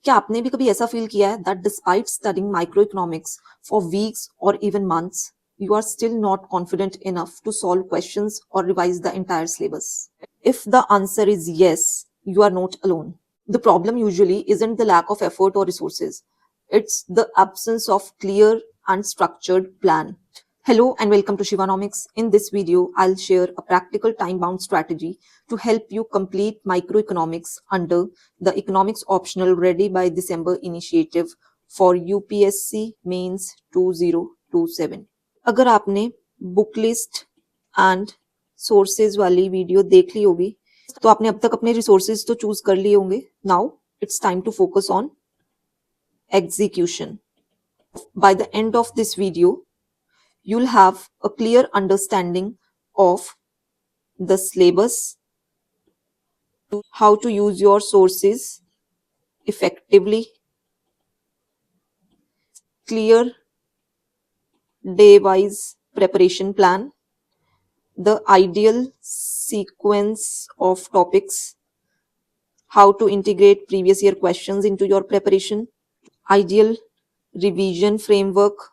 क्या आपने भी कभी ऐसा फील किया है that despite studying micro economics for weeks और even months you are still not confident enough to solve questions or revise the entire syllabus? If the answer is yes, you are not alone. The problem usually isn't the lack of effort or resources. It's the absence of clear and structured plan. Hello and welcome to Shivanomics. In this video, I'll share a practical time-bound strategy to help you complete microeconomics under the Economics Optional Ready by December initiative for UPSC Mains 2027. अगर आपने book list and sources वाली video देख ली होगी तो आपने अब तक अपने रिसोर्सेज तो चूज कर लिए होंगे. Now it's time to focus on execution. By the end of this video you'll have a clear understanding of the syllabus, how to use your sources effectively, clear day-wise preparation plan, the ideal sequence of topics, how to integrate previous year questions into your preparation, ideal revision framework,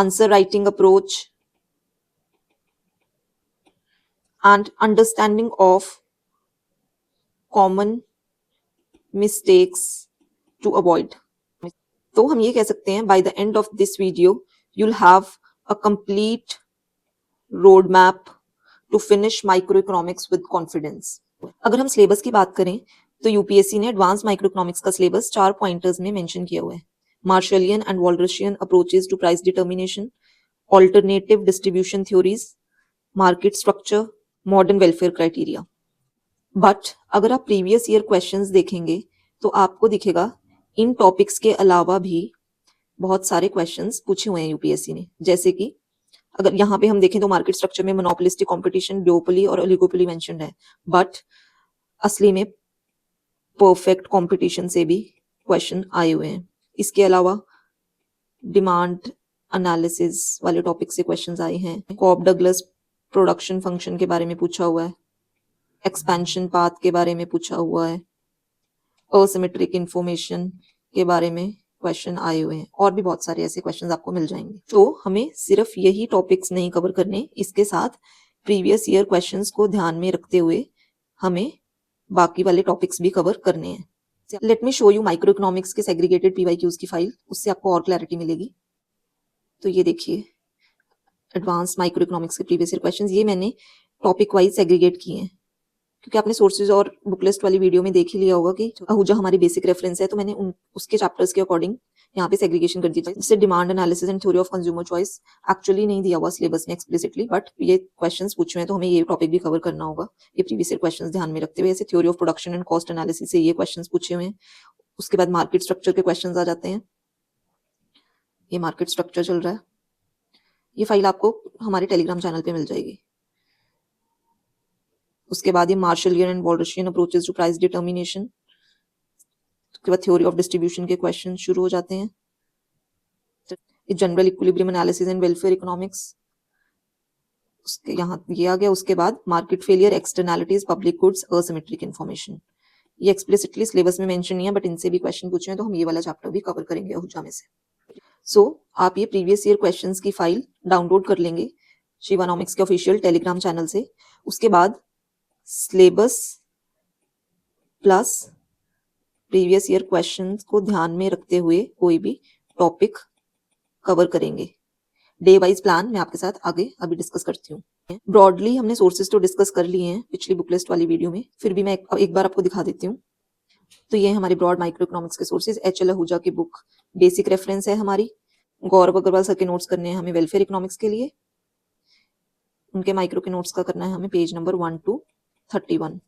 answer writing approach, and understanding of common mistakes to avoid. तो हम ये कह सकते हैं by the end of this video you'll have a complete roadmap to finish microeconomics with confidence. अगर हम syllabus की बात करें तो यूपीएससी ने एडवांस माइक्रोइकोनॉमिक्स का सिलेबस 4 पॉइंटर्स में मेंशन किया हुआ है. Marshallian and Walrasian approaches to price determination, alternative distribution theories, market structure, modern welfare criteria. But अगर आप प्रीवियस ईयर क्वेश्चंस देखेंगे तो आपको दिखेगा इन टॉपिक्स के अलावा भी बहुत सारे क्वेश्चंस पूछे हुए हैं यूपीएससी ने. जैसे कि अगर यहाँ पे हम देखें तो मार्केट स्ट्रक्चर में मोनोपोलिस्टिक कंपटीशन, ड्यूओपोली और ओलिगोपोली मेंशन्ड है, बट असली में परफेक्ट कंपटीशन से भी क्वेश्चन आए हुए हैं. इसके अलावा डिमांड एनालिसिस वाले टॉपिक से क्वेश्चंस आए हैं. कॉब डगलस प्रोडक्शन फंक्शन के बारे में पूछा हुआ है, एक्सपेंशन पाथ के बारे में पूछा हुआ है, असिमेट्रिक इंफॉर्मेशन के बारे में क्वेश्चन आए हुए हैं, और भी बहुत सारे ऐसे क्वेश्चंस आपको मिल जाएंगे. तो हमें सिर्फ यही टॉपिक्स नहीं कवर करने, इसके साथ प्रीवियस ईयर क्वेश्चंस को ध्यान में रखते हुए हमें बाकी वाले टॉपिक्स भी कवर करने हैं. Let me show you micro economics के सेग्रीगेटेड पीवाईक्यूज की फाइल, उससे आपको और क्लैरिटी मिलेगी. तो ये देखिए एडवांस माइक्रो इकोनॉमिक्स के प्रीवियस ईयर क्वेश्चंस, ये मैंने टॉपिक वाइज सेग्रीगेट किए हैं क्योंकि आपने सोर्सेज और बुक लिस्ट वाली वीडियो में देख ही लिया होगा कि आहूजा हमारी बेसिक रेफरेंस है, तो मैंने उसके चैप्टर्स के अकॉर्डिंग यहाँ पे सेग्रीगेशन कर दी. जिससे demand analysis and theory of consumer choice actually नहीं दिया हुआ सिलेबस में एक्सप्लिसिटली, बट ये क्वेश्चंस पूछे हैं तो हमें ये टॉपिक भी कवर करना होगा ये प्रीवियस ईयर क्वेश्चंस ध्यान में रखते हुए. ऐसे theory of production and cost analysis से ये क्वेश्चंस पूछे हुए हैं. उसके बाद मार्केट स्ट्रक्चर के क्वेश्चंस आ जाते हैं. ये मार्केट स्ट्रक्चर चल रहा है. ये फाइल आपको हमारे टेलीग्राम चैनल पे मिल जाएगी. उसके बाद ये Marshallian and Walrasian approaches to price determination, उसके बाद थ्योरी ऑफ डिस्ट्रीब्यूशन के क्वेश्चन शुरू हो जाते हैं. General equilibrium analysis and welfare economics, उसके यहाँ ये आ गया. उसके बाद market failure, externalities, public goods, asymmetric information. ये एक्सप्लिसिटली सिलेबस में मेंशन नहीं है बट इनसे भी क्वेश्चन पूछे हैं, तो हम ये वाला चैप्टर भी कवर करेंगे आहूजा में से. सो आप ये प्रीवियस ईयर क्वेश्चंस की फाइल डाउनलोड कर लेंगे शिवानॉमिक्स के ऑफिशियल टेलीग्राम चैनल से. उसके बाद syllabus plus previous year questions को ध्यान में रखते हुए कोई भी टॉपिक कवर करेंगे. डे वाइज प्लान मैं आपके साथ आगे अभी डिस्कस करती हूँ. ब्रॉडली हमने सोर्सेज तो डिस्कस कर लिए हैं पिछली बुक लिस्ट वाली वीडियो में, फिर भी मैं एक बार आपको दिखा देती हूँ. तो ये हमारे ब्रॉड माइक्रो इकोनॉमिक्स के सोर्सेज. एच एल आहूजा की बुक बेसिक रेफरेंस है हमारी. गौरव अग्रवाल सर के नोट्स करने हैं हमें वेलफेयर इकोनॉमिक्स के लिए. उनके माइक्रो के नोट्स का करना है हमें पेज नंबर 1 to 31.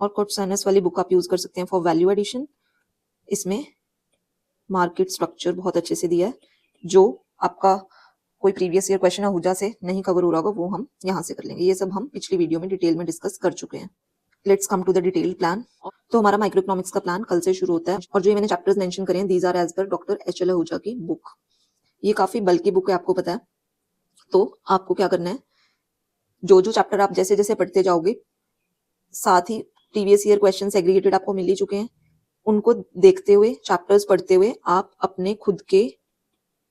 और कोट्साइनस वाली बुक आप यूज कर सकते हैं फॉर वैल्यू एडिशन. इसमें मार्केट स्ट्रक्चर बहुत अच्छे से दिया है. जो आपका कोई प्रीवियस ईयर क्वेश्चन आहूजा से नहीं कवर हो रहा होगा वो हम यहाँ से कर लेंगे. ये सब हम पिछली वीडियो में डिटेल में डिस्कस कर चुके हैं. Let's come to the detailed plan. तो हमारा माइक्रो इकोनॉमिक्स का प्लान कल से शुरू होता है, और जो ये मैंने चैप्टर्स मेंशन करे हैं these are as per doctor H L Ahuja की बुक. ये काफी बल्कि बुक है, आपको पता है. तो आपको क्या करना है, जो जो चैप्टर आप जैसे जैसे पढ़ते जाओगे, साथ ही प्रीवियस ईयर क्वेश्चन एग्रीगेटेड आपको मिल ही चुके हैं, उनको देखते हुए, चैप्टर्स पढ़ते हुए आप अपने खुद के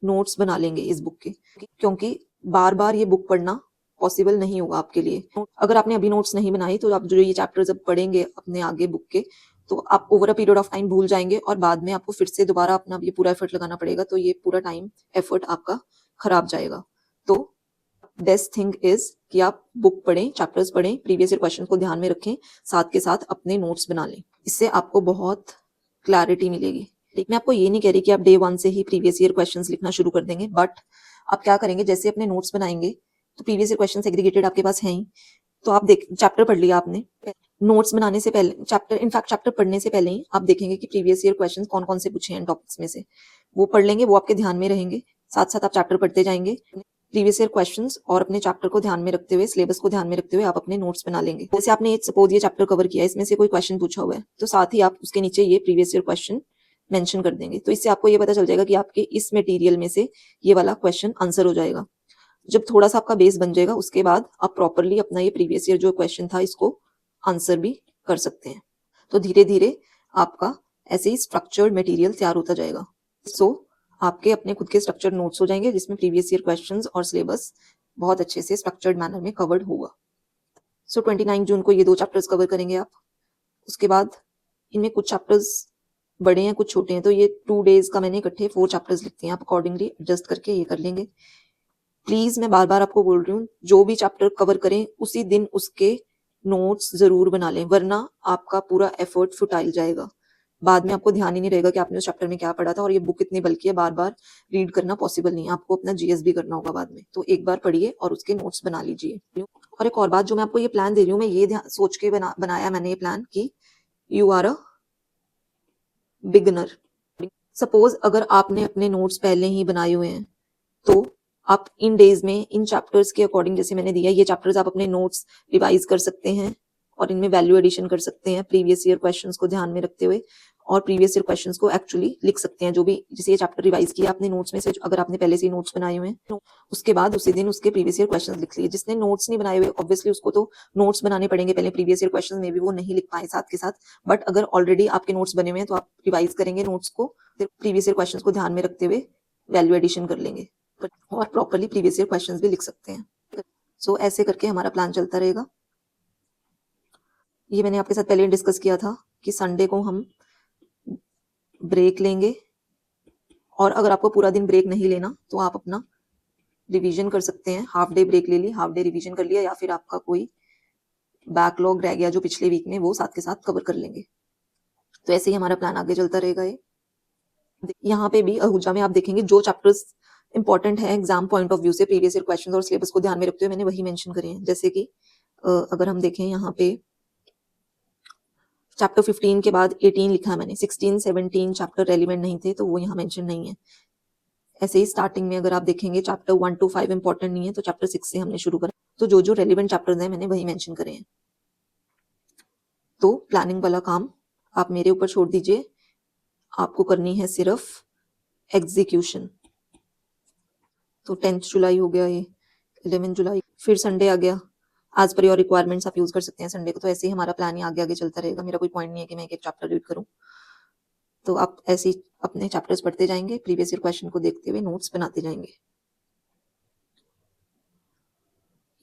नोट्स बना लेंगे इस बुक के, क्योंकि बार बार ये बुक पढ़ना पॉसिबल नहीं होगा आपके लिए। अगर आपने अभी नोट्स नहीं बनाए तो आप जो ये चैप्टर्स अब पढ़ेंगे अपने आगे बुक के, तो आप over a period of time भूल जाएंगे और बाद में आपको फिर से दोबारा अपना ये पूरा एफर्ट लगाना पड़ेगा, तो ये पूरा टाइम एफर्ट आपका खराब जाएगा। तो बेस्ट थिंग इज कि आप बुक पढ़ें, चैप्टर्स पढ़ें, प्रीवियस ईयर क्वेश्चन को ध्यान में रखें, साथ के साथ अपने नोट्स बना लें। इससे आपको बहुत क्लैरिटी मिलेगी। मैं आपको ये नहीं कह रही कि आप डे 1 से ही प्रीवियस ईयर क्वेश्चंस लिखना शुरू कर देंगे, बट आप क्या करेंगे, जैसे अपने नोट्स बनाएंगे तो प्रीवियस ईयर क्वेश्चन एग्रीगेटेड आपके पास हैं ही, तो आप देख चैप्टर पढ़ लिया आपने, नोट्स बनाने से पहले चैप्टर पढ़ने से पहले ही आप देखेंगे कि प्रीवियस ईयर क्वेश्चंस कौन कौन से पूछे हैं टॉपिक्स में से, वो पढ़ लेंगे, वो आपके ध्यान में रहेंगे, साथ साथ आप चैप्टर पढ़ते जाएंगे। प्रीवियस ईयर क्वेश्चंस और अपने चैप्टर को ध्यान में रखते हुए, सिलेबस को ध्यान में रखते हुए आप अपने नोट्स बना लेंगे। जैसे आपने सपोज ये चैप्टर कवर किया, इसमें से कोई क्वेश्चन पूछा हुआ है, तो साथ ही आप उसके नीचे ये प्रीवियस ईयर क्वेश्चन मेंशन कर देंगे, तो इससे आपको ये पता चल जाएगा कि आपके इस मटेरियल में से ये वाला क्वेश्चन आंसर हो जाएगा। जब थोड़ा सा आपका बेस बन जाएगा, उसके बाद आप प्रॉपरली अपना ये प्रीवियस ईयर जो क्वेश्चन था इसको आंसर भी कर सकते हैं। तो धीरे धीरे आपका ऐसे ही स्ट्रक्चर्ड मटेरियल तैयार होता जाएगा। आपके अपने खुद के स्ट्रक्चर्ड नोट्स हो जाएंगे, जिसमें प्रीवियस ईयर क्वेश्चंस और सिलेबस बहुत अच्छे से स्ट्रक्चर्ड मैनर में कवर्ड होगा। 29 जून को ये 2 चैप्टर्स कवर करेंगे आप। उसके बाद इनमें कुछ चैप्टर्स बड़े हैं, कुछ छोटे हैं, तो ये 2 डेज का मैंने इकट्ठे 4 चैप्टर्स लिखते हैं, आप अकॉर्डिंगली एडजस्ट करके ये कर लेंगे। प्लीज मैं बार बार आपको बोल रही हूँ, जो भी चैप्टर कवर करें उसी दिन उसके नोट्स जरूर बना लें, वरना आपका पूरा एफर्ट फुटाइल जाएगा। बाद में आपको ध्यान ही नहीं रहेगा कि आपने उस चैप्टर में क्या पढ़ा था, और ये बुक इतनी बल्कि है, बार बार रीड करना पॉसिबल नहीं है, आपको अपना जीएस भी करना होगा बाद में। तो एक बार पढ़िए और उसके नोट्स बना लीजिए। और एक और बात, जो मैं आपको ये प्लान दे रही हूँ, मैं ये सोच के बनाया मैंने ये प्लान कि you are a beginner. Suppose अगर आपने अपने नोट्स पहले ही बनाए हुए हैं, तो आप इन डेज में इन चैप्टर्स के अकॉर्डिंग, जैसे मैंने दिया, ये चैप्टर्स आप अपने नोट्स रिवाइज कर सकते हैं और इनमें वैल्यू एडिशन कर सकते हैं प्रीवियस ईयर क्वेश्चंस को ध्यान में रखते हुए, और प्रीवियस ईयर क्वेश्चंस को एक्चुअली लिख सकते हैं। जो भी जैसे ये चैप्टर रिवाइज किया अपने नोट्स में से, अगर आपने पहले से ही नोट्स बनाए हुए हैं, उसके बाद उसी दिन उसके प्रीवियस ईयर क्वेश्चंस लिख लिए। जिसने नोट्स नहीं बनाए हुए, ऑब्वियसली उसको तो नोट्स बनाने पड़ेंगे पहले, प्रीवियस ईयर क्वेश्चंस में भी वो नहीं लिख पाए साथ के साथ, बट अगर ऑलरेडी आपके नोट्स बने हुए हैं तो आप रिवाइज करेंगे नोट्स को, फिर प्रीवियस ईयर क्वेश्चंस को ध्यान में रखते हुए वैल्यू एडिशन कर लेंगे और प्रॉपरली प्रीवियस ईयर क्वेश्चंस भी लिख सकते हैं। सो ऐसे करके हमारा प्लान चलता रहेगा। ये मैंने आपके साथ पहले डिस्कस किया था कि संडे को हम ब्रेक लेंगे, और अगर आपको पूरा दिन ब्रेक नहीं लेना तो आप अपना रिवीजन कर सकते हैं। हाफ डे ब्रेक ले ली, हाफ डे रिवीजन कर लिया, या फिर आपका कोई बैकलॉग रह गया जो पिछले वीक में, वो साथ के साथ कवर कर लेंगे। तो ऐसे ही हमारा प्लान आगे चलता रहेगा। ये यहाँ पे भी अहूजा में आप देखेंगे जो चैप्टर्स इंपॉर्टेंट है एग्जाम पॉइंट ऑफ व्यू से, प्रीवियस ईयर क्वेश्चंस और सिलेबस को ध्यान में रखते हुए मैंने वही मेंशन करे हैं। जैसे कि अगर हम देखें यहाँ पे चैप्टर 15 के बाद 18 लिखा है मैंने, 16 17 चैप्टर रेलिवेंट नहीं थे तो वो यहाँ मेंशन नहीं है। ऐसे ही स्टार्टिंग में अगर आप देखेंगे चैप्टर 1 to 5 इंपॉर्टेंट नहीं है, तो चैप्टर 6 से हमने शुरू करा, तो जो जो रेलिवेंट चैप्टर्स हैं मैंने वही मेंशन करे हैं। तो प्लानिंग वाला काम आप मेरे ऊपर छोड़ दीजिए, आपको करनी है सिर्फ एग्जीक्यूशन। तो 10 जुलाई हो गया, ये 11 जुलाई, फिर संडे आ गया। एज पर योर रिक्वायरमेंट्स आप यूज कर सकते हैं संडे को। तो ऐसे ही हमारा प्लान ही आगे आगे चलता रहेगा। मेरा कोई पॉइंट नहीं है कि मैं एक एक चैप्टर रीड करूं, तो आप ऐसे ही अपने चैप्टर्स पढ़ते जाएंगे, प्रीवियस ईयर क्वेश्चन को देखते हुए नोट्स बनाते जाएंगे।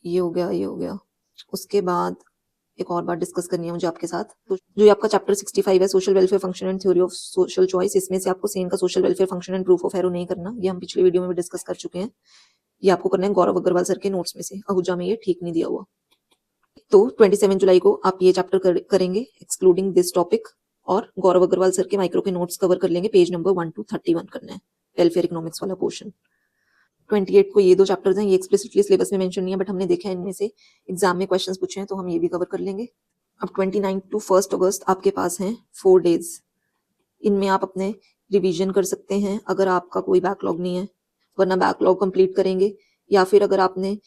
ये हो गया, ये हो गया। उसके बाद एक और बात डिस्कस करनी है मुझे आपके साथ। तो जो आपका चैप्टर 65 है, social welfare function and theory of social choice, इसमें से आपको सेन का social welfare function and proof of arrow नहीं करना, ये हम पिछले वीडियो में भी डिस्कस कर चुके हैं। ये आपको करना है गौरव अग्रवाल सर के नोट्स में से, अहूजा में ये ठीक नहीं दिया हुआ। तो 27 जुलाई को आप ये चैप्टर करेंगे एक्सक्लूडिंग दिस टॉपिक, और गौरव अग्रवाल सर के माइक्रो के नोट्स कवर कर लेंगे। पेज नंबर 1 to 31 करना है, वेलफेयर इकोनॉमिक्स वाला पोर्शन। 28 को ये 2 चैप्टर्स हैं, ये एक्सप्लिसिटली सिलेबस में मेंशन नहीं है, बट हमने देखा है इनमें से एग्जाम में क्वेश्चंस पूछे हैं, तो हम ये भी कवर कर लेंगे। अब 29 to 1 अगस्त आपके पास हैं 4 डेज। इनमें आप अपने रिवीजन कर सकते हैं अगर आपका कोई बैकलॉग नहीं है, वरना बैकलॉग कंप्लीट करेंगे, या फिर अगर आपने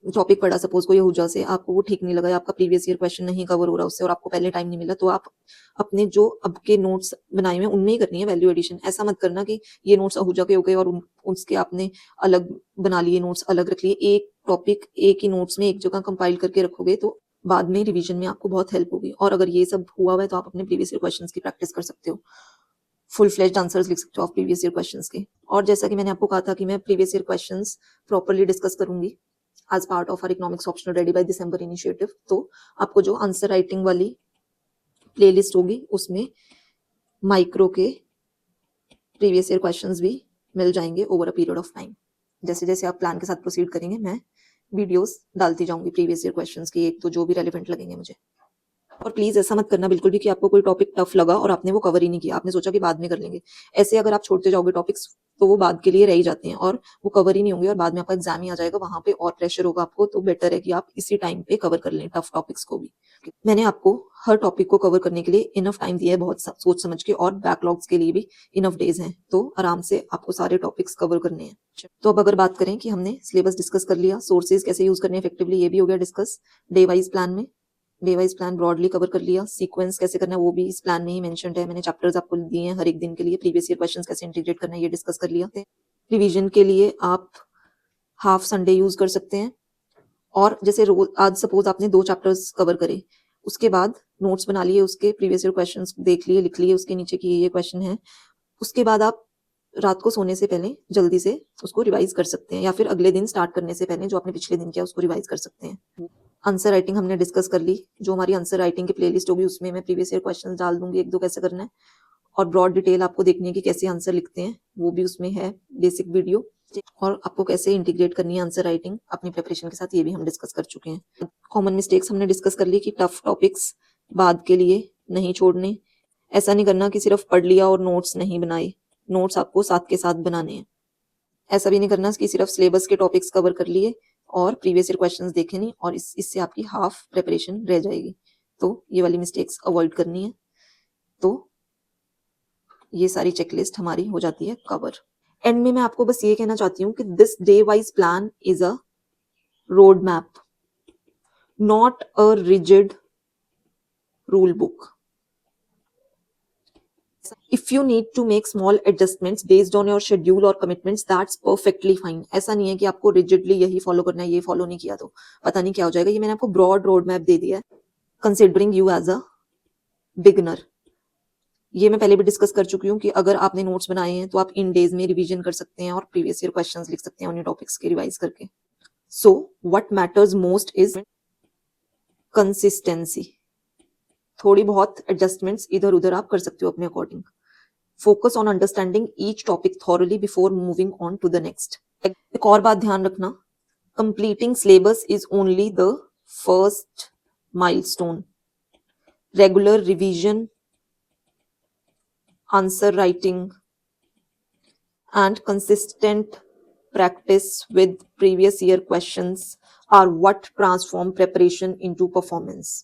टॉपिक पढ़ा सपोज कोई अहूजा से, आपको वो ठीक नहीं लगा, आपका प्रीवियस ईयर क्वेश्चन नहीं कवर हो रहा उससे, और आपको पहले टाइम नहीं मिला, तो आप अपने जो अब के नोट्स बनाए हुए उनमें ही करनी है वैल्यू एडिशन। ऐसा मत करना कि ये नोट्स अहूजा के हो गए और उसके आपने अलग बना लिए, नोट्स अलग रख लिए। एक टॉपिक एक ही नोट्स में एक जगह कंपाइल करके रखोगे तो बाद में रिवीजन में आपको बहुत हेल्प होगी। और अगर ये सब हुआ हुआ है तो आप अपने प्रीवियस ईयर क्वेश्चंस की प्रैक्टिस कर सकते हो, फुल फ्लेज्ड आंसर्स लिख सकते हो आप प्रीवियस ईयर क्वेश्चंस के। और जैसा कि मैंने आपको कहा था कि मैं previous year questions properly discuss करूंगी as part of our economics optional ready by December initiative. तो आपको जो आंसर राइटिंग वाली प्लेलिस्ट होगी उसमें माइक्रो के प्रीवियस ईयर क्वेश्चंस भी मिल जाएंगे over a period of time. जैसे जैसे आप प्लान के साथ प्रोसीड करेंगे मैं वीडियोस डालती जाऊंगी प्रीवियस ईयर क्वेश्चंस की, एक तो जो भी रेलिवेंट लगेंगे मुझे। और प्लीज ऐसा मत करना बिल्कुल भी कि आपको कोई टॉपिक टफ लगा और आपने वो कवर ही नहीं किया, आपने सोचा कि बाद में कर लेंगे। ऐसे अगर आप छोड़ते जाओगे टॉपिक्स तो वो बाद के लिए रह ही जाते हैं और वो कवर ही नहीं होंगे और बाद में आपका एग्जाम ही आ जाएगा, वहां पे और प्रेशर होगा आपको। तो बेटर है कि आप इसी टाइम पे कवर कर लें टफ टॉपिक्स को भी। मैंने आपको हर टॉपिक को कवर करने के लिए इनफ टाइम दिया है, बहुत सोच समझ के, और बैकलॉग्स के लिए भी इनफ डेज हैं, तो आराम से आपको सारे टॉपिक्स कवर करने हैं। तो अब अगर बात करें कि हमने सिलेबस डिस्कस कर लिया, सोर्सेज कैसे यूज करने इफेक्टिवली ये भी हो गया डिस्कस, डे वाइज प्लान में day wise plan broadly cover कर लिया, सीक्वेंस कैसे करना है वो भी इस प्लान में ही मेंशन्ड है, मैंने चैप्टर्स आपको दिए हैं हर एक दिन के लिए, प्रीवियस ईयर क्वेश्चंस कैसे इंटीग्रेट करना है ये डिस्कस कर लिया। रिवीजन के लिए आप हाफ संडे यूज कर सकते हैं, और जैसे रोज आज सपोज आपने 2 चैप्टर्स कवर करे, उसके बाद नोट्स बना लिए, उसके प्रीवियस ईयर क्वेश्चंस देख लिए, लिख लिए उसके नीचे की ये क्वेश्चन है, उसके बाद आप रात को सोने से पहले जल्दी से उसको रिवाइज कर सकते हैं, या फिर अगले दिन स्टार्ट करने से पहले जो आपने पिछले दिन किया उसको रिवाइज कर सकते हैं। आंसर राइटिंग हमने डिस्कस कर ली, जो हमारी आंसर राइटिंग की प्लेलिस्ट होगी उसमें मैं प्रीवियस ईयर क्वेश्चंस डाल दूंगी, 1-2 कैसे करना है, और ब्रॉड डिटेल आपको देखनी है कि कैसे आंसर लिखते हैं वो भी उसमें है, बेसिक वीडियो, और आपको कैसे इंटीग्रेट करनी है आंसर राइटिंग अपनी प्रिपरेशन के साथ ये भी हम डिस्कस कर चुके हैं। कॉमन मिस्टेक्स हमने डिस्कस कर ली कि टफ टॉपिक्स बाद के लिए नहीं छोड़ने, ऐसा नहीं करना कि सिर्फ पढ़ लिया और नोट्स नहीं बनाए, नोट्स आपको साथ के साथ बनाने हैं। ऐसा भी नहीं करना कि सिर्फ सिलेबस के टॉपिक्स कवर कर लिए और प्रीवियस ईयर क्वेश्चंस देखे नहीं, और इससे आपकी हाफ प्रिपरेशन रह जाएगी। तो ये वाली मिस्टेक्स अवॉइड करनी है। तो ये सारी चेकलिस्ट हमारी हो जाती है कवर। एंड में मैं आपको बस ये कहना चाहती हूँ कि this day wise plan is a road map, not a rigid rule book. If you need to make small adjustments based on your schedule or commitments, that's perfectly fine. ऐसा नहीं है कि आपको rigidly यही फॉलो करना है, ये follow नहीं किया तो पता नहीं क्या हो जाएगा। ये मैंने आपको ब्रॉड रोड मैप दे दिया है, considering you as a beginner. ये मैं पहले भी डिस्कस कर चुकी हूँ कि अगर आपने नोट्स बनाए हैं तो आप इन डेज में रिवीजन कर सकते हैं और प्रीवियस ईयर क्वेश्चंस लिख सकते हैं उन टॉपिक्स के रिवाइज करके। So what matters most is consistency. थोड़ी बहुत एडजस्टमेंट्स इधर उधर आप कर सकते हो अपने according. Focus on understanding each topic thoroughly before moving on to the next. एक और बात ध्यान रखना, completing syllabus is only the first milestone. Regular revision, answer writing, and consistent practice with previous year questions are what transform preparation into performance.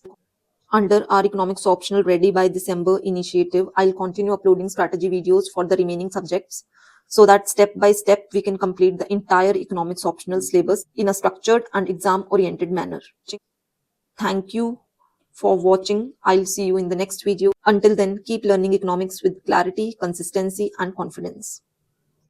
Under our economics optional ready by December initiative, I'll continue uploading strategy videos for the remaining subjects so that step by step we can complete the entire economics optional syllabus in a structured and exam oriented manner. Thank you for watching. I'll see you in the next video. Until then, keep learning economics with clarity, consistency, and confidence.